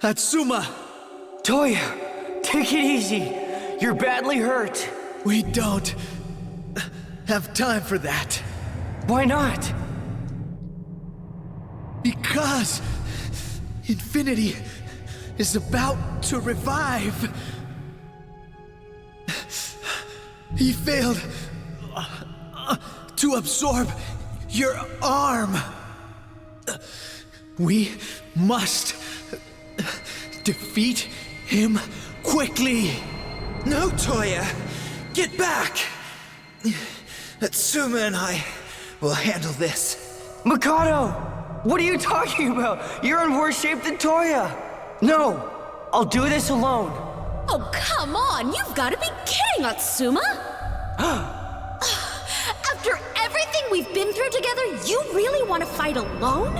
Atsuma! Toya, take it easy. You're badly hurt. We don't have time for that. Why not? Because Infinity is about to revive. He failed to absorb your arm. We must defeat him quickly. No, Toya! Get back! Atsuma and I will handle this. Mikado! What are you talking about? You're in worse shape than Toya. No, I'll do this alone. Oh, come on! You've got to be kidding, Atsuma! After everything we've been through together, you really want to fight alone?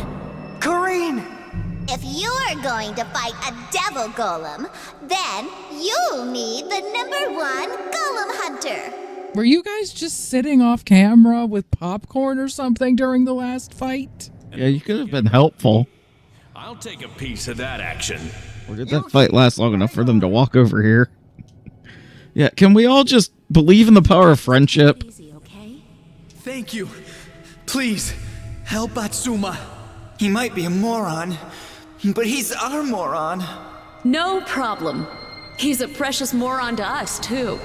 Kareen! If you're going to fight a devil golem, then you'll need the #1 golem hunter. Were you guys just sitting off camera with popcorn or something during the last fight? Yeah, you could have been helpful. I'll take a piece of that action. Or did that fight last long enough for them to walk over here? Yeah, can we all just believe in the power of friendship? Easy, okay? Thank you. Please, help Atsuma. He might be a moron, but he's our moron. No problem. He's a precious moron to us, too.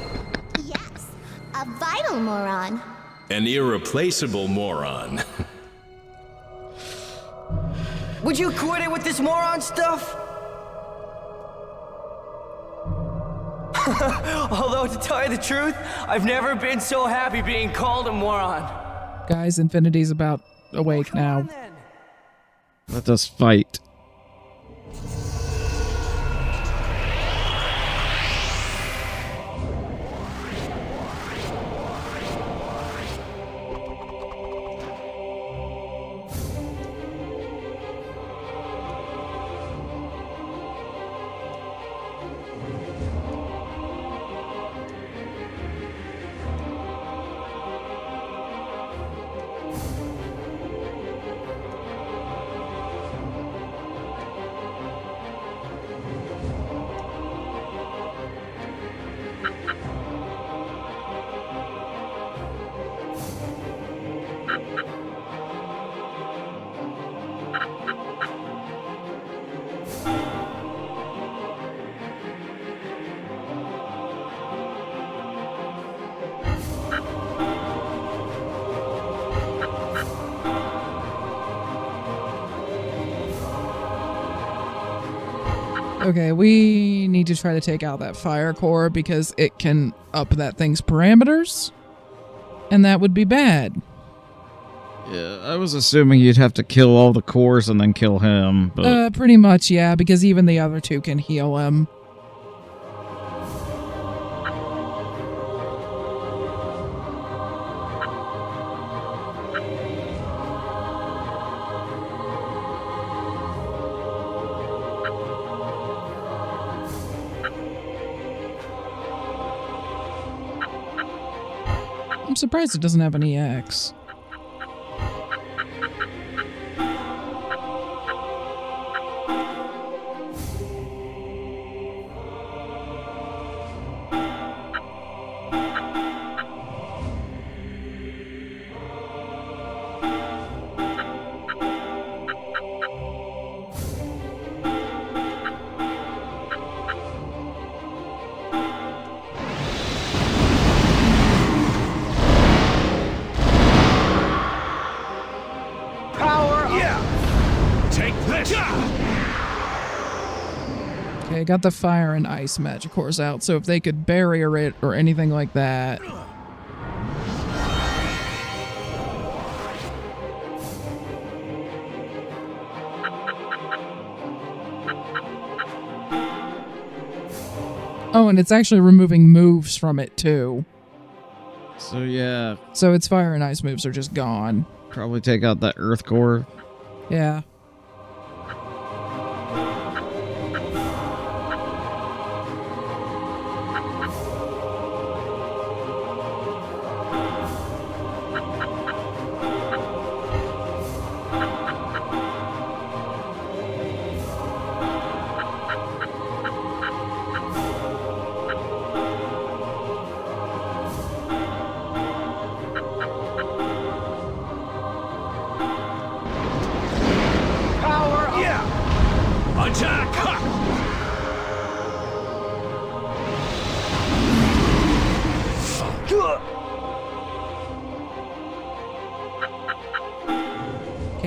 Yes, a vital moron. An irreplaceable moron. Would you quit it with this moron stuff? Although, to tell you the truth, I've never been so happy being called a moron. Guys, Infinity's about awake now. Let us fight. Okay, we need to try to take out that fire core because it can up that thing's parameters. And that would be bad. Yeah, I was assuming you'd have to kill all the cores and then kill him, but... Pretty much, yeah, because even the other two can heal him. I'm surprised it doesn't have an EX. Okay, got the fire and ice magic cores out, so if they could barrier it or anything like that. Oh, and it's actually removing moves from it too. So yeah. So its fire and ice moves are just gone. Probably take out that earth core. Yeah.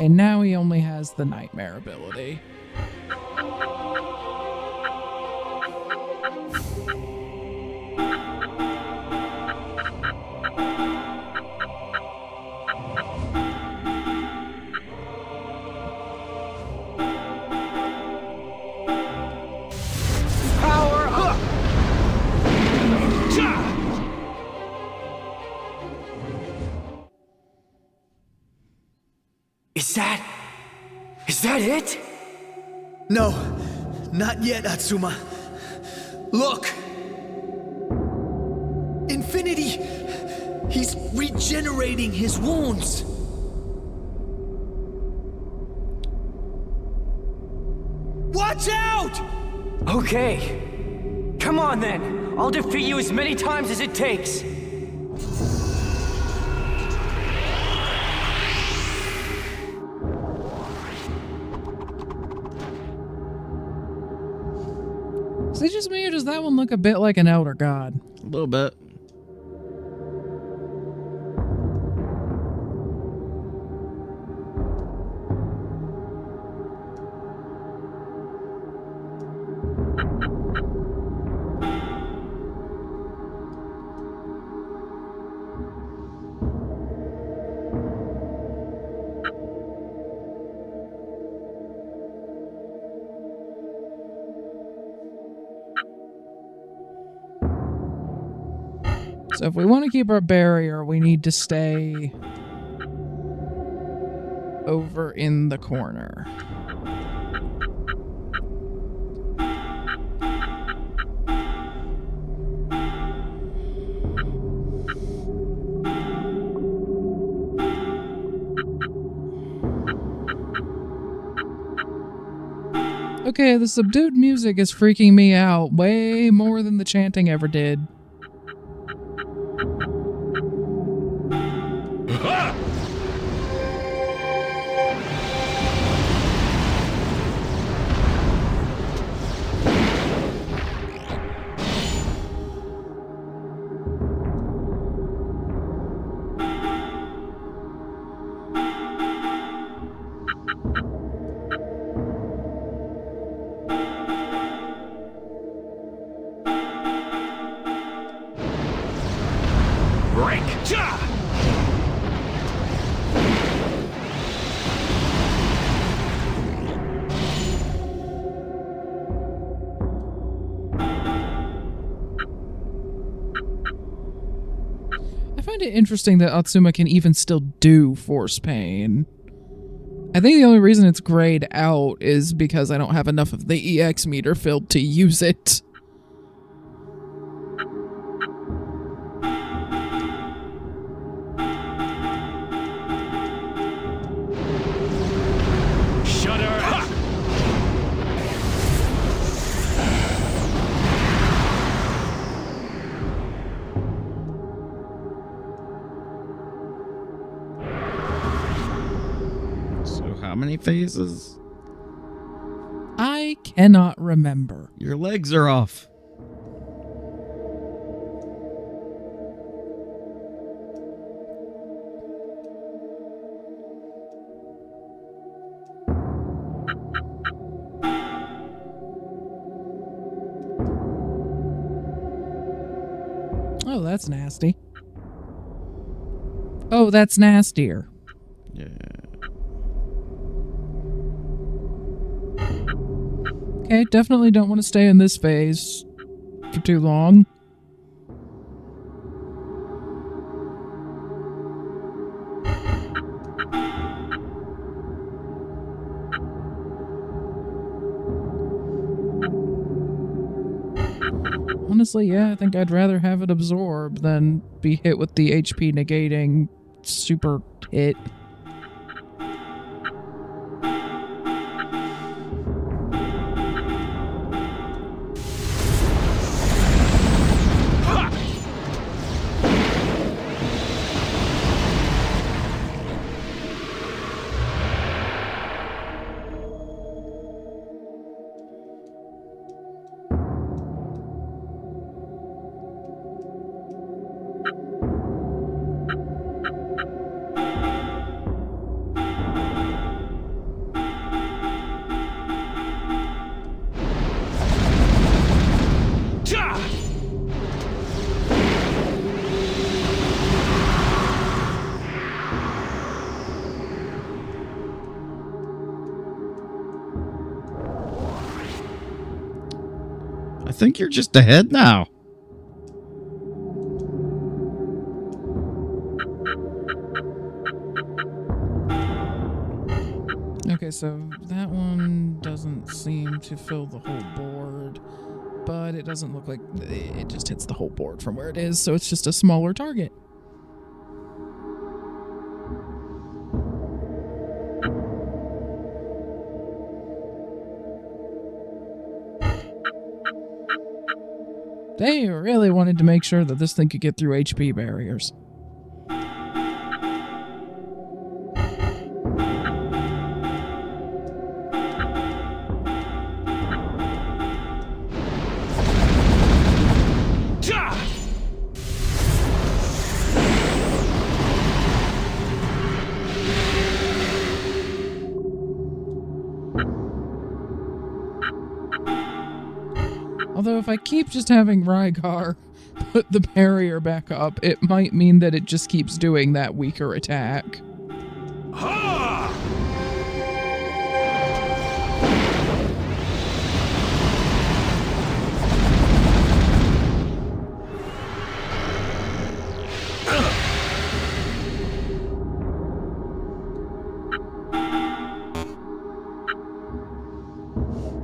Okay, now he only has the nightmare ability. Power up! Is that it? No, not yet, Atsuma. Look! Infinity! He's regenerating his wounds! Watch out! Okay. Come on then. I'll defeat you as many times as it takes. Is it just me or does that one look a bit like an Elder God? A little bit. So if we want to keep our barrier, we need to stay over in the corner. Okay, the subdued music is freaking me out way more than the chanting ever did. Break! Ja! I find it interesting that Atsuma can even still do Force Pain. I think the only reason it's grayed out is because I don't have enough of the EX meter filled to use it. Shudder! Ha! So how many phases? I cannot remember. Your legs are off. Oh, that's nasty. Oh, that's nastier. Yeah. Okay, definitely don't want to stay in this phase for too long. Honestly, yeah, I think I'd rather have it absorb than be hit with the HP negating super hit. think you're just ahead now. Okay, so that one doesn't seem to fill the whole board, but it doesn't look like it just hits the whole board from where it is, so it's just a smaller target. They really wanted to make sure that this thing could get through HP barriers. Although if I keep just having Rygar put the barrier back up, it might mean that it just keeps doing that weaker attack. Ha!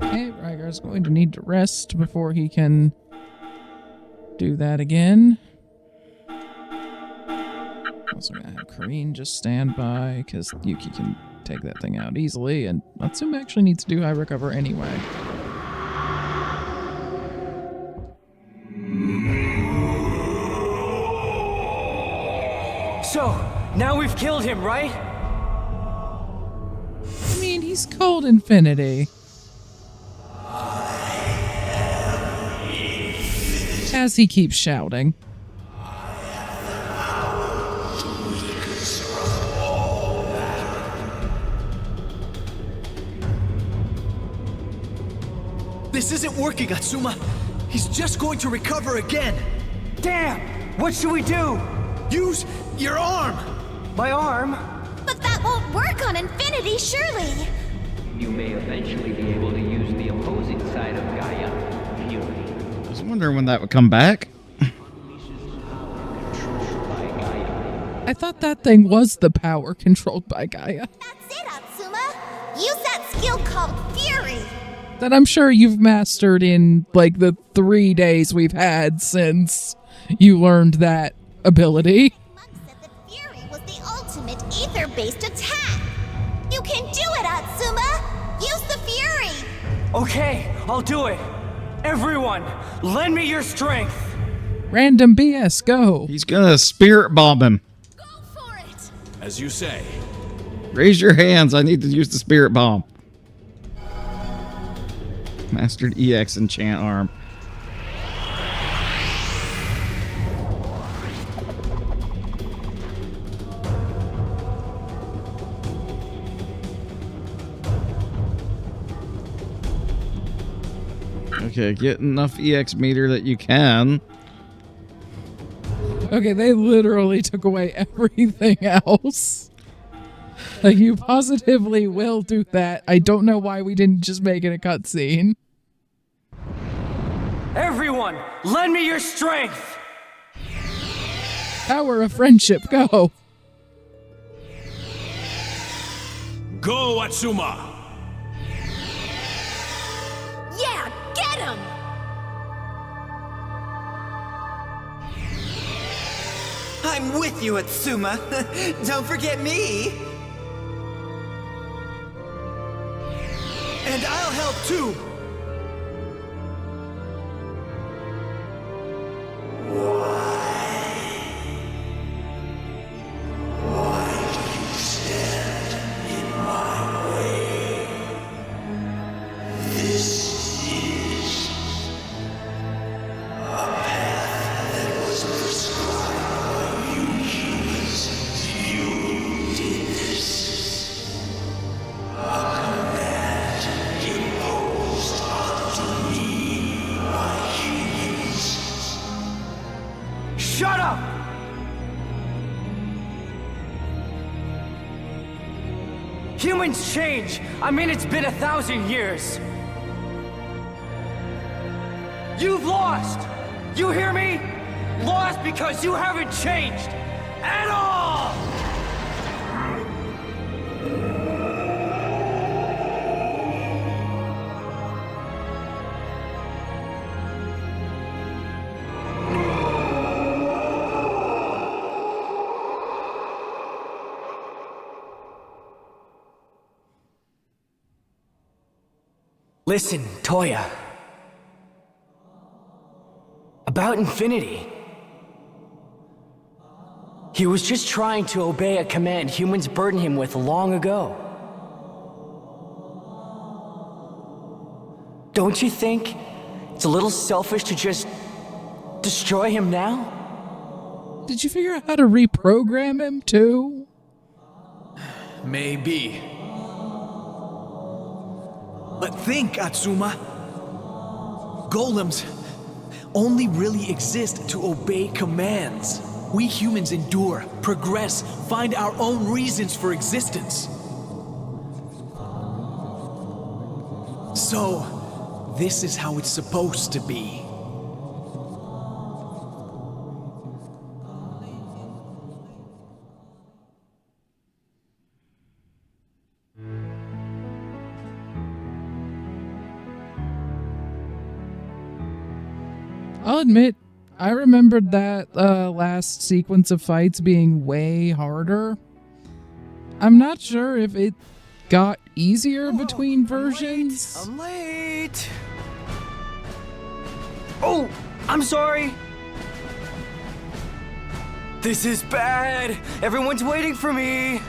Okay, Rygar's going to need to rest before he can do that again. Also gonna have Kareen just stand by, because Yuki can take that thing out easily, and Natsume actually needs to do high recover anyway. So, now we've killed him, right? I mean, he's called Infinity. As he keeps shouting. This isn't working, Atsuma. He's just going to recover again. Damn! What should we do? Use your arm. My arm? But that won't work on Infinity, surely. You may eventually be able to use the opposing side of Gaia, Fury. I was wondering when that would come back. I thought that thing was the power controlled by Gaia. That's it, Atsuma. Use that skill called Fury. That I'm sure you've mastered in, like, the 3 days we've had since you learned that ability. Monk said that Fury was the ultimate ether-based attack. You can do it, Atsuma. Use the Fury. Okay, I'll do it. Everyone, lend me your strength. Random BS, go. He's gonna spirit bomb him. Go for it. As you say. Raise your hands. I need to use the spirit bomb. Mastered EX enchant arm. Okay, get enough EX meter that you can. Okay, they literally took away everything else. Like, you positively will do that. I don't know why we didn't just make it a cutscene. Everyone, lend me your strength. Power of friendship, go. Go, Atsuma! Yeah, get him! I'm with you, Atsuma. Don't forget me. And I'll help too. Shut up! Humans change. I mean, it's been 1,000 years. You've lost! You hear me? Lost because you haven't changed at all! Listen, Toya. About Infinity. He was just trying to obey a command humans burdened him with long ago. Don't you think it's a little selfish to just destroy him now? Did you figure out how to reprogram him too? Maybe. But think, Atsuma. Golems only really exist to obey commands. We humans endure, progress, find our own reasons for existence. So, this is how it's supposed to be. I'll admit, I remembered that last sequence of fights being way harder. I'm not sure if it got easier between versions. I'm late. Oh, I'm sorry. This is bad. Everyone's waiting for me.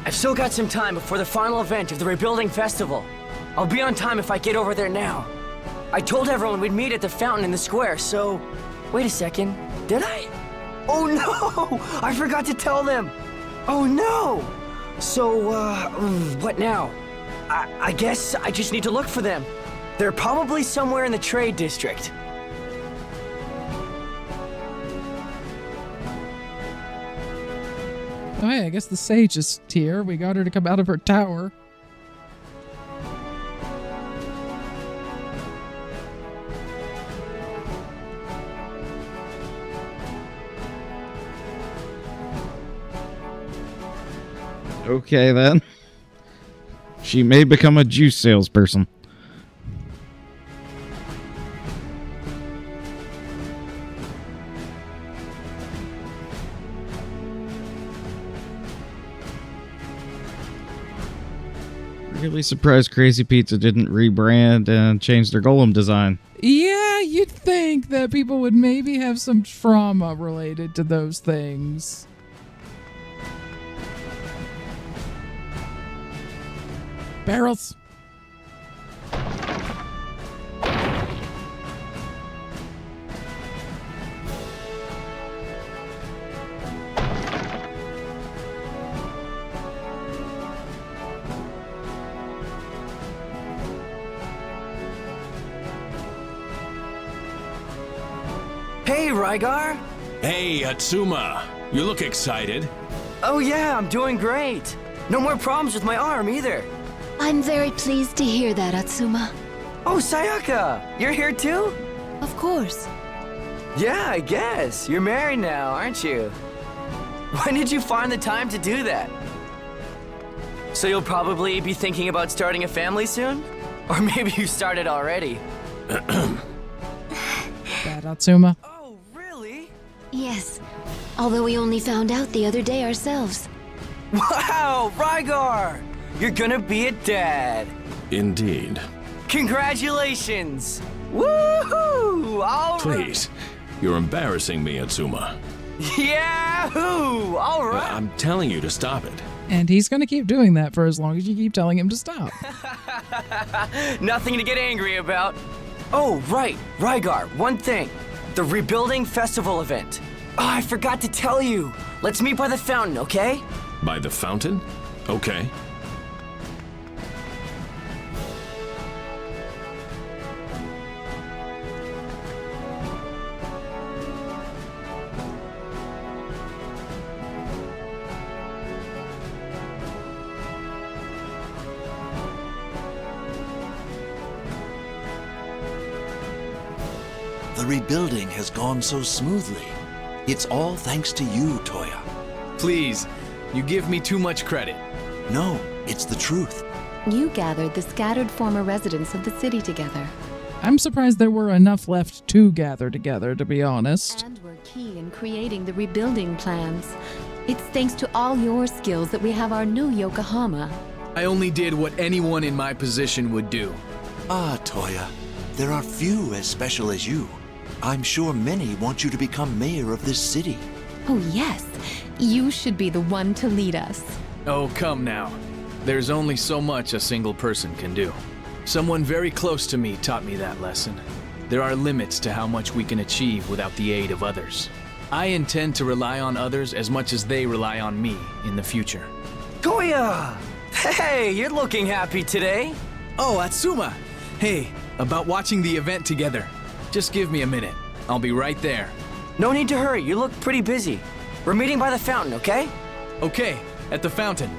I've still got some time before the final event of the Rebuilding Festival. I'll be on time if I get over there now. I told everyone we'd meet at the fountain in the square, so... Wait a second. Did I? Oh no! I forgot to tell them! Oh no! So, what now? I guess I just need to look for them. They're probably somewhere in the trade district. Oh hey, I guess the sage is here. We got her to come out of her tower. Okay, then. She may become a juice salesperson. Really surprised Crazy Pizza didn't rebrand and change their golem design. Yeah, you'd think that people would maybe have some trauma related to those things. Barrels. Hey, Rygar! Hey, Atsuma. You look excited. Oh yeah, I'm doing great. No more problems with my arm either. I'm very pleased to hear that, Atsuma. Oh, Sayaka! You're here too? Of course. Yeah, I guess. You're married now, aren't you? When did you find the time to do that? So you'll probably be thinking about starting a family soon? Or maybe you started already. Bad Atsuma. Oh, really? Yes. Although we only found out the other day ourselves. Wow, Rygar! You're gonna be a dad. Indeed. Congratulations! Woohoo! All right. Please. You're embarrassing me, Atsuma. Yahoo! All right. I'm telling you to stop it. And he's gonna keep doing that for as long as you keep telling him to stop. Nothing to get angry about. Oh, right. Rygar, one thing. The Rebuilding Festival event. Oh, I forgot to tell you. Let's meet by the fountain, okay? By the fountain? Okay. the rebuilding has gone so smoothly. It's all thanks to you, Toya. Please, you give me too much credit. No, it's the truth. You gathered the scattered former residents of the city together. I'm surprised there were enough left to gather together, to be honest. And were key in creating the rebuilding plans. It's thanks to all your skills that we have our new Yokohama. I only did what anyone in my position would do. Ah, Toya, there are few as special as you. I'm sure many want you to become mayor of this city. Oh yes, you should be the one to lead us. Oh, come now. There's only so much a single person can do. Someone very close to me taught me that lesson. There are limits to how much we can achieve without the aid of others. I intend to rely on others as much as they rely on me in the future. Toya! Hey, you're looking happy today. Oh, Atsuma! Hey, about watching the event together. Just give me a minute. I'll be right there. No need to hurry, you look pretty busy. We're meeting by the fountain, okay? Okay, at the fountain.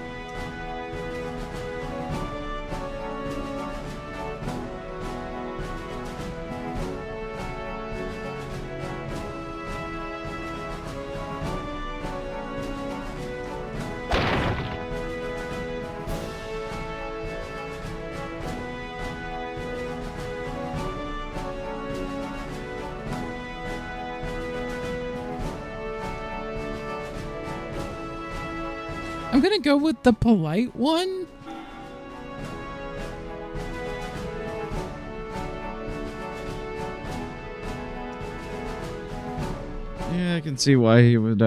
I'm gonna go with the polite one. Yeah, I can see why he would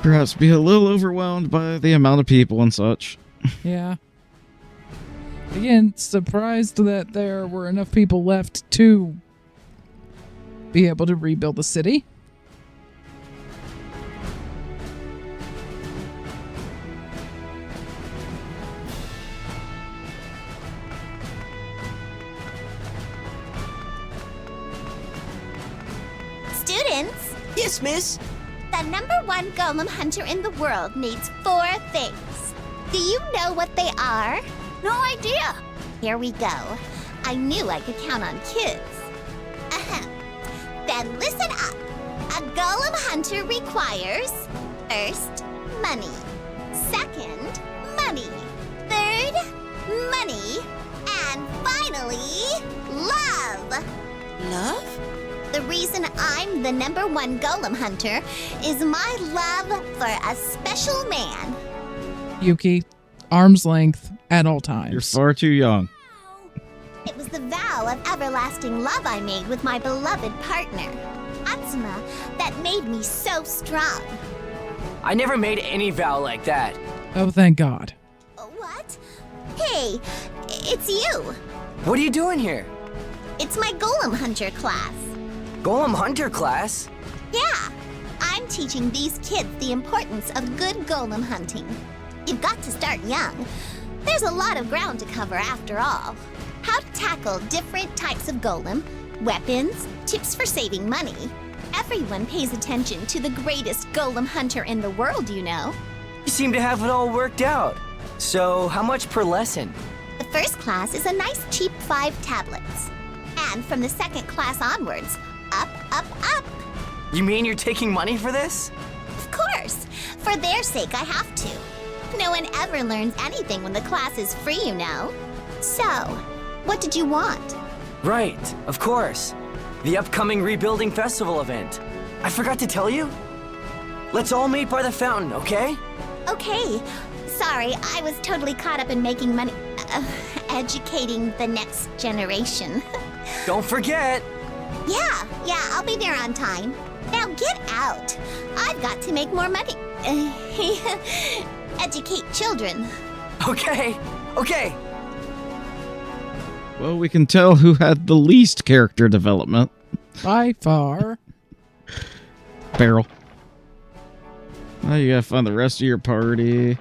perhaps be a little overwhelmed by the amount of people and such. Yeah. Again, surprised that there were enough people left to be able to rebuild the city. Students, Yes, miss. the #1 golem hunter in the world needs 4 things. Do you know what they are? No idea. Here we go. I knew I could count on kids. Ahem. Then listen up. A golem hunter requires first, money. Second, money. Third, money. And finally, love. Love? The reason I'm the #1 golem hunter is my love for a special man. Yuki, arm's length at all times. You're far too young. It was the vow of everlasting love I made with my beloved partner, Atsuma, that made me so strong. I never made any vow like that. Oh, thank God. What? Hey, it's you. What are you doing here? It's my golem hunter class. Golem Hunter class? Yeah, I'm teaching these kids the importance of good golem hunting. You've got to start young. There's a lot of ground to cover after all. How to tackle different types of golem, weapons, tips for saving money. Everyone pays attention to the greatest golem hunter in the world, you know. You seem to have it all worked out. So, how much per lesson? The first class is a nice cheap 5 tablets. And from the second class onwards, up, up, up. You mean you're taking money for this? Of course. For their sake, I have to. No one ever learns anything when the class is free, you know. So, what did you want? Right, of course. The upcoming Rebuilding Festival event. I forgot to tell you. Let's all meet by the fountain, okay? Okay. Sorry, I was totally caught up in making money. Educating the next generation. Don't forget. Yeah, I'll be there on time. Now get out. I've got to make more money. Educate children. Okay. Well, we can tell who had the least character development. By far. Barrel. Now you gotta find the rest of your party.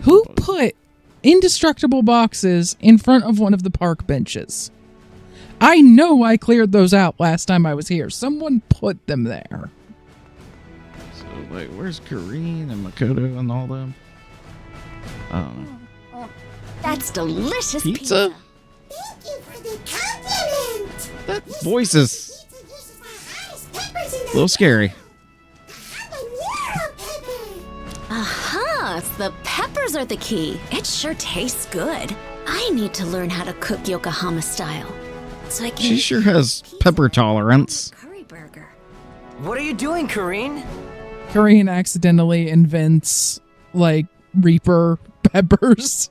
Who put indestructible boxes in front of one of the park benches? I know I cleared those out last time I was here. Someone put them there. So, like, where's Kareen and Makoto and all them? I don't know. That's delicious Pizza? Thank you for the compliment. That voice is a little scary. Aha, the peppers are the key. It sure tastes good. I need to learn how to cook Yokohama style. So I can She sure has pepper tolerance. curry burger. What are you doing, Kareen? Kareen accidentally invents, like, Reaper peppers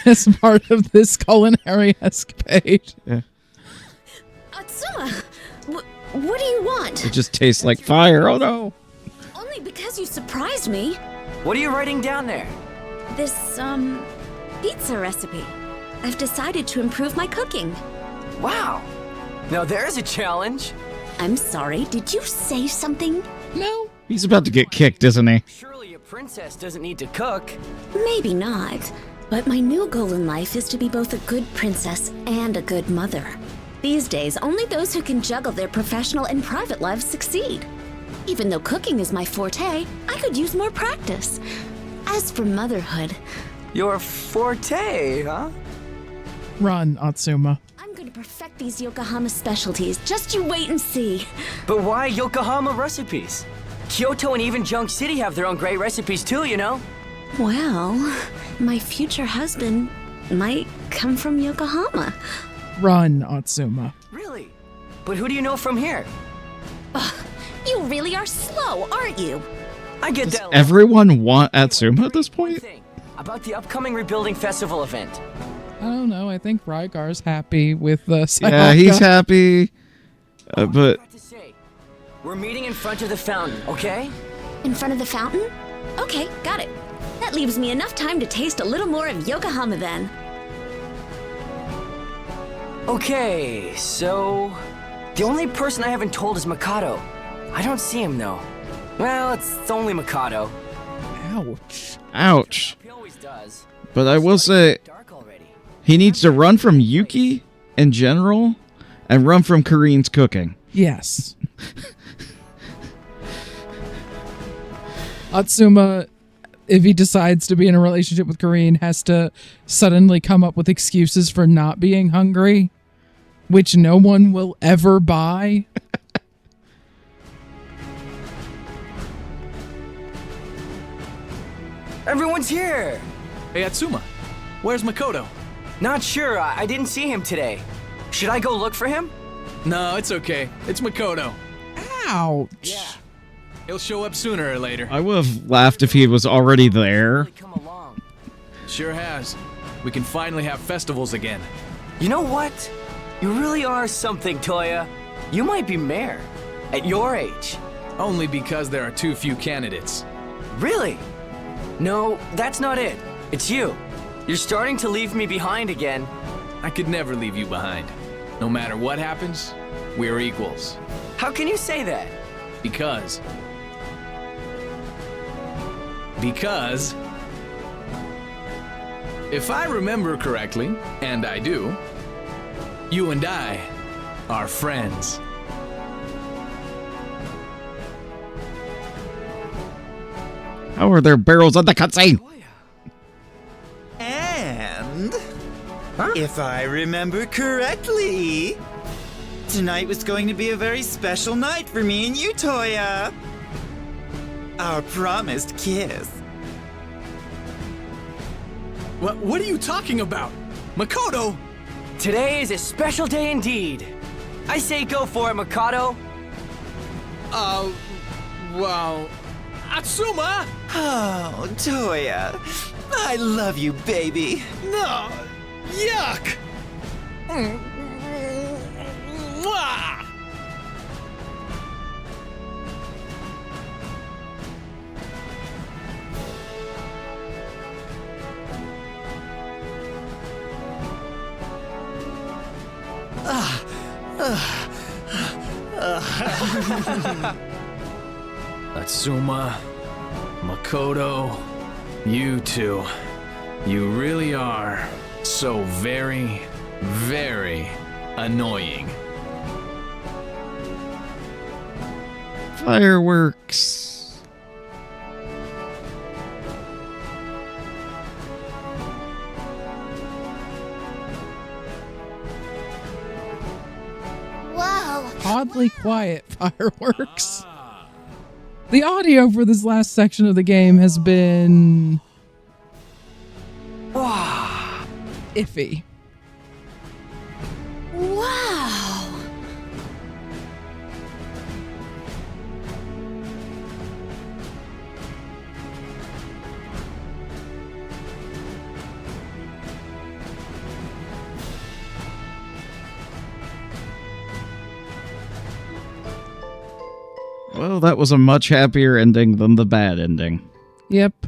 as part of this culinary escapade. Yeah. Atsuma, what do you want? It just tastes like fire. Oh no. Only because you surprised me. What are you writing down there? This, pizza recipe. I've decided to improve my cooking. Wow. Now there's a challenge. I'm sorry, did you say something? No. He's about to get kicked, isn't he? Surely a princess doesn't need to cook. Maybe not. But my new goal in life is to be both a good princess and a good mother. These days, only those who can juggle their professional and private lives succeed. Even though cooking is my forte, I could use more practice. As for motherhood, Your forte, huh? Run, Atsuma. I'm going to perfect these Yokohama specialties. Just you wait and see. But why Yokohama recipes? Kyoto and even Junk City have their own great recipes too, you know? Well, my future husband might come from Yokohama. Run, Atsuma. Really? But who do you know from here? You really are slow, aren't you? I get Does that. everyone want Atsuma at this point? Thing about the upcoming rebuilding festival event. I don't know. I think Rygar's happy with the Yeah, he's happy. But To say, we're meeting in front of the fountain, okay? In front of the fountain? Okay, got it. That leaves me enough time to taste a little more of Yokohama then. Okay, so the only person I haven't told is Mikado. I don't see him though. Well, it's only Mikado. Ouch. ouch. He always does. But I will say Dark already. he needs to run from Yuki in general and run from Kareen's cooking. Yes. Atsuma, if he decides to be in a relationship with Kareen, has to suddenly come up with excuses for not being hungry, which no one will ever buy. Everyone's here! Hey, Atsuma, where's Makoto? Not sure, I didn't see him today. Should I go look for him? No, it's okay. It's Makoto. Ouch. Yeah. He'll show up sooner or later. I would have laughed if he was already there. Really come along. Sure has. We can finally have festivals again. You know what? You really are something, Toya. You might be mayor. At your age. Only because there are too few candidates. Really? No, that's not it. It's you. You're starting to leave me behind again. I could never leave you behind. No matter what happens, we're equals. How can you say that? Because, if I remember correctly, and I do, you and I are friends. How are there barrels at the cutscene? And if I remember correctly, tonight was going to be a very special night for me and you, Toya. Our promised kiss. What are you talking about? Makoto! Today is a special day indeed. I say go for it, Mikado. Well, Atsuma! Oh, Toya. I love you, baby. No! Yuck! Mwah! Atsuma, Makoto, you two. You really are so very, very annoying. Fireworks. oddly quiet fireworks. The audio for this last section of the game has been iffy. Wow. Well, that was a much happier ending than the bad ending. Yep.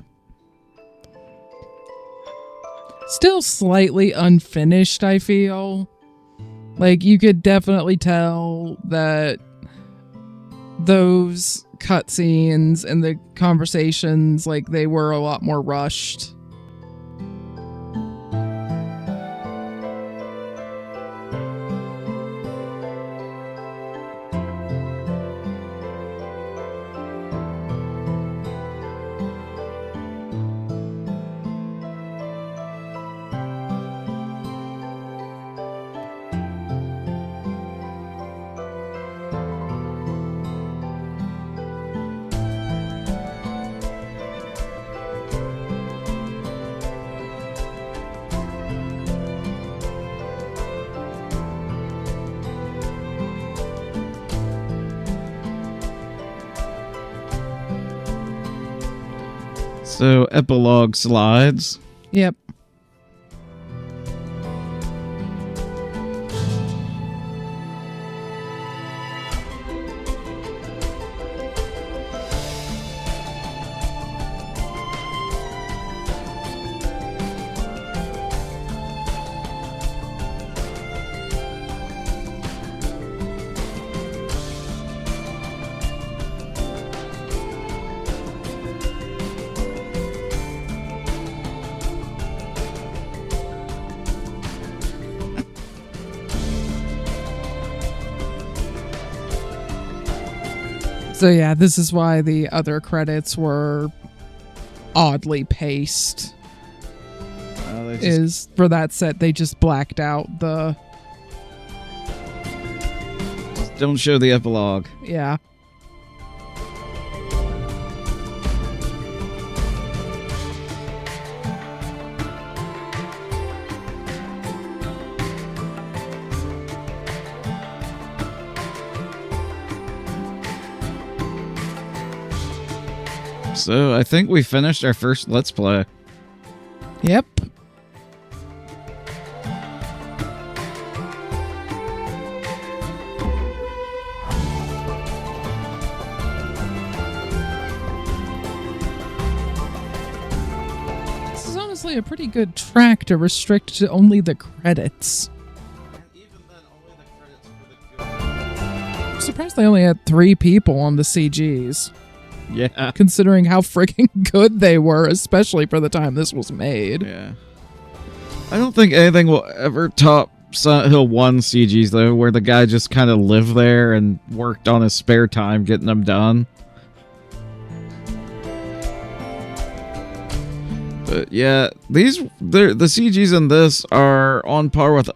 Still slightly unfinished, I feel. Like, you could definitely tell that those cutscenes and the conversations, like, they were a lot more rushed. So, epilogue slides. Yep. So yeah, this is why the other credits were oddly paced. Is for that set, they just blacked out the... Just don't show the epilogue. Yeah. So, I think we finished our first Let's Play. Yep. This is honestly a pretty good track to restrict to only the credits. I'm surprised they only had 3 people on the CGs. Yeah. Considering how freaking good they were, especially for the time this was made. Yeah. I don't think anything will ever top Silent Hill 1 CGs, though, where the guy just kind of lived there and worked on his spare time getting them done. But yeah, the CGs in this are on par with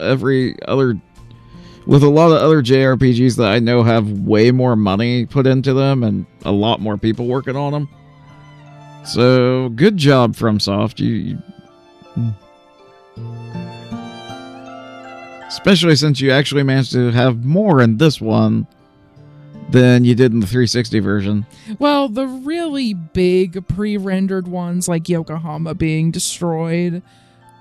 with a lot of other JRPGs that I know have way more money put into them and a lot more people working on them. So, good job, FromSoft. Especially since you actually managed to have more in this one than you did in the 360 version. Well, the really big pre-rendered ones, like Yokohama being destroyed,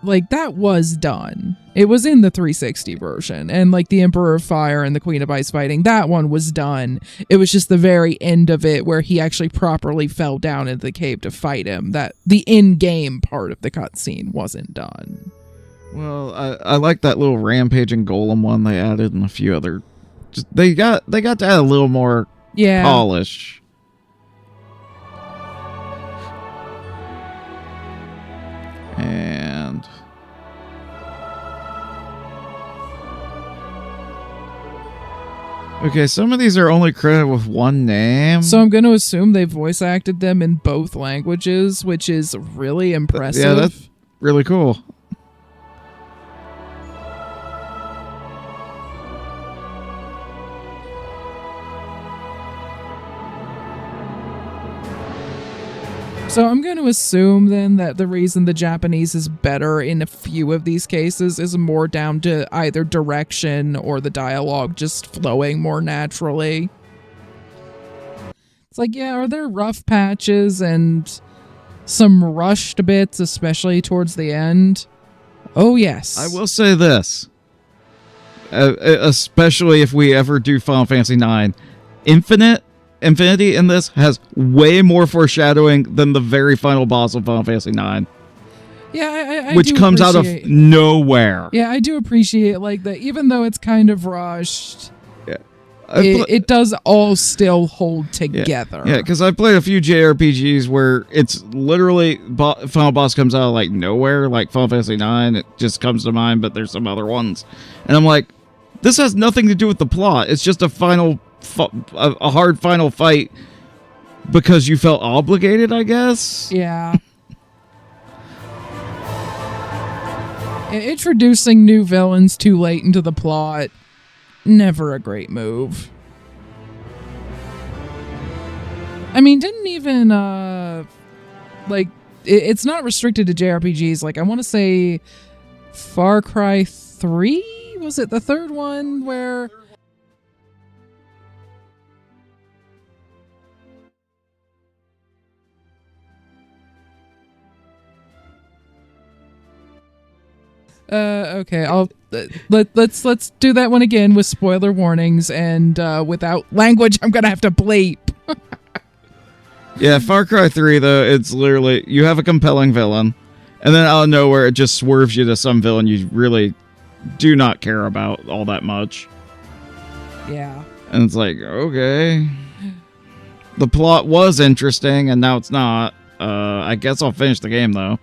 like, that was done. It was in the 360 version. And, like, the Emperor of Fire and the Queen of Ice fighting, that one was done. It was just the very end of it where he actually properly fell down into the cave to fight him. That the in-game part of the cutscene wasn't done. Well, I like that little rampaging golem one they added and a few other... They got to add a little more polish. And... okay, some of these are only credited with one name. So I'm going to assume they voice acted them in both languages, which is really impressive. Yeah, that's really cool. So I'm going to assume then that the reason the Japanese is better in a few of these cases is more down to either direction or the dialogue just flowing more naturally. It's like, yeah, are there rough patches and some rushed bits, especially towards the end? Oh, yes. I will say this, especially if we ever do Final Fantasy IX, Infinity in this has way more foreshadowing than the very final boss of Final Fantasy IX. Yeah, I which do comes out of nowhere. Yeah, I do appreciate like that, even though it's kind of rushed. Yeah, it does all still hold together. Yeah, because I've played a few JRPGs where it's literally final boss comes out of like nowhere, like Final Fantasy IX. It just comes to mind, but there's some other ones, and I'm like, this has nothing to do with the plot. It's just a hard final fight because you felt obligated, I guess. Yeah. Introducing new villains too late into the plot, never a great move. I mean, didn't even, like, it's not restricted to JRPGs. Like, I want to say Far Cry 3? Was it the third one where... Okay, let's do that one again with spoiler warnings and without language I'm gonna have to bleep. Yeah, Far Cry 3 though, it's literally you have a compelling villain, and then out of nowhere it just swerves you to some villain you really do not care about all that much. Yeah. And it's like, okay. The plot was interesting and now it's not. I guess I'll finish the game though.